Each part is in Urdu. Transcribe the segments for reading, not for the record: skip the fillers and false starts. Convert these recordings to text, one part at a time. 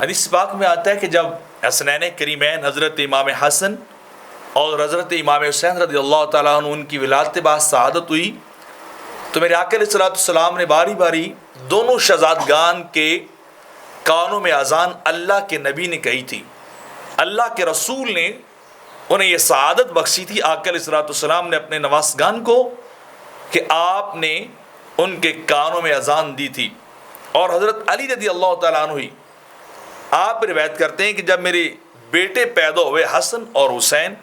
حدیث پاک میں آتا ہے کہ جب حسنین کریمین حضرت امام حسن اور حضرت امام حسین رضی اللہ تعالیٰ عنہ ان کی ولادت بعد شہادت ہوئی تو میرے آقا علیہ السلام نے باری باری دونوں شہزادگان کے کانوں میں اذان اللہ کے نبی نے کہی تھی، اللہ کے رسول نے انہیں یہ سعادت بخشی تھی آقا علیہ السلام نے اپنے نواسگان کو کہ آپ نے ان کے کانوں میں اذان دی تھی۔ اور حضرت علی رضی اللہ تعالیٰ عنہ آپ روایت کرتے ہیں کہ جب میرے بیٹے پیدا ہوئے حسن اور حسین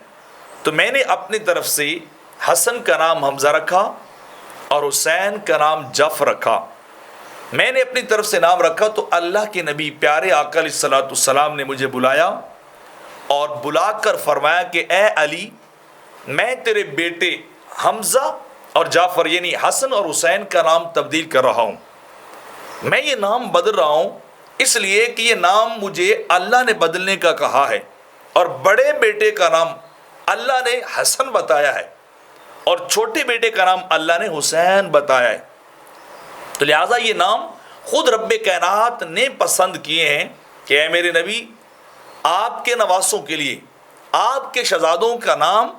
تو میں نے اپنی طرف سے حسن کا نام حمزہ رکھا اور حسین کا نام جعفر رکھا۔ میں نے اپنی طرف سے نام رکھا تو اللہ کے نبی پیارے آقا علیہ السلام نے مجھے بلایا اور بلا کر فرمایا کہ اے علی، میں تیرے بیٹے حمزہ اور جعفر یعنی حسن اور حسین کا نام تبدیل کر رہا ہوں۔ میں یہ نام بدل رہا ہوں اس لیے کہ یہ نام مجھے اللہ نے بدلنے کا کہا ہے، اور بڑے بیٹے کا نام اللہ نے حسن بتایا ہے اور چھوٹے بیٹے کا نام اللہ نے حسین بتایا ہے، تو لہٰذا یہ نام خود رب کائنات نے پسند کیے ہیں کہ اے میرے نبی، آپ کے نواسوں کے لیے آپ کے شہزادوں کا نام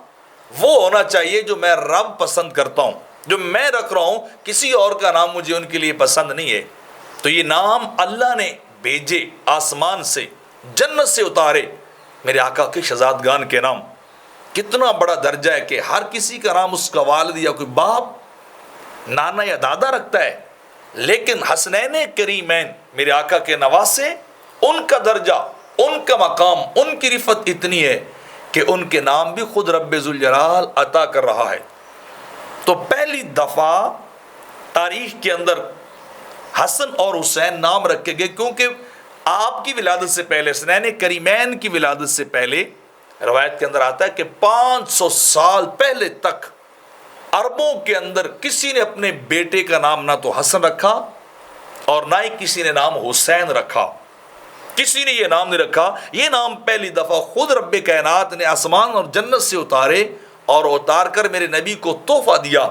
وہ ہونا چاہیے جو میں رب پسند کرتا ہوں، جو میں رکھ رہا ہوں، کسی اور کا نام مجھے ان کے لیے پسند نہیں ہے۔ تو یہ نام اللہ نے بھیجے آسمان سے، جنت سے اتارے میرے آقا کے شہزادگان کے نام۔ کتنا بڑا درجہ ہے کہ ہر کسی کا نام اس کا والد یا کوئی باپ، نانا یا دادا رکھتا ہے، لیکن حسنین کریمین میرے آقا کے نواسے، ان کا درجہ، ان کا مقام، ان کی رفعت اتنی ہے کہ ان کے نام بھی خود رب ذوالجلال عطا کر رہا ہے۔ تو پہلی دفعہ تاریخ کے اندر حسن اور حسین نام رکھے گئے کیونکہ آپ کی ولادت سے پہلے، حسنین کریمین کی ولادت سے پہلے روایت کے اندر آتا ہے کہ 500 سال پہلے تک عربوں کے اندر کسی نے اپنے بیٹے کا نام نہ تو حسن رکھا اور نہ ہی کسی نے نام حسین رکھا، کسی نے یہ نام نہیں رکھا۔ یہ نام پہلی دفعہ خود رب کائنات نے آسمان اور جنت سے اتارے اور اتار کر میرے نبی کو تحفہ دیا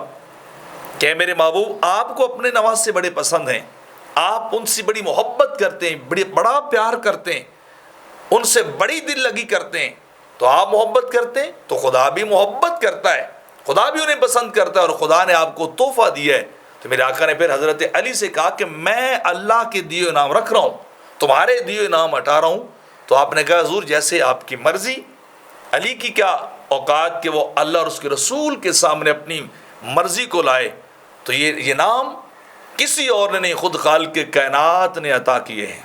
کہ میرے محبوب، آپ کو اپنے نواز سے بڑے پسند ہیں، آپ ان سے بڑی محبت کرتے ہیں، بڑا پیار کرتے ہیں، ان سے بڑی دل لگی کرتے ہیں، تو آپ محبت کرتے ہیں تو خدا بھی محبت کرتا ہے، خدا بھی انہیں پسند کرتا ہے، اور خدا نے آپ کو تحفہ دیا ہے۔ تو میرے آقا نے پھر حضرت علی سے کہا کہ میں اللہ کے دیے نام رکھ رہا ہوں، تمہارے دیے نام ہٹا رہا ہوں۔ تو آپ نے کہا حضور جیسے آپ کی مرضی۔ علی کی کیا اوقات کہ وہ اللہ اور اس کے رسول کے سامنے اپنی مرضی کو لائے، تو یہ نام کسی اور نے نہیں، خود خالق کائنات نے عطا کیے ہیں۔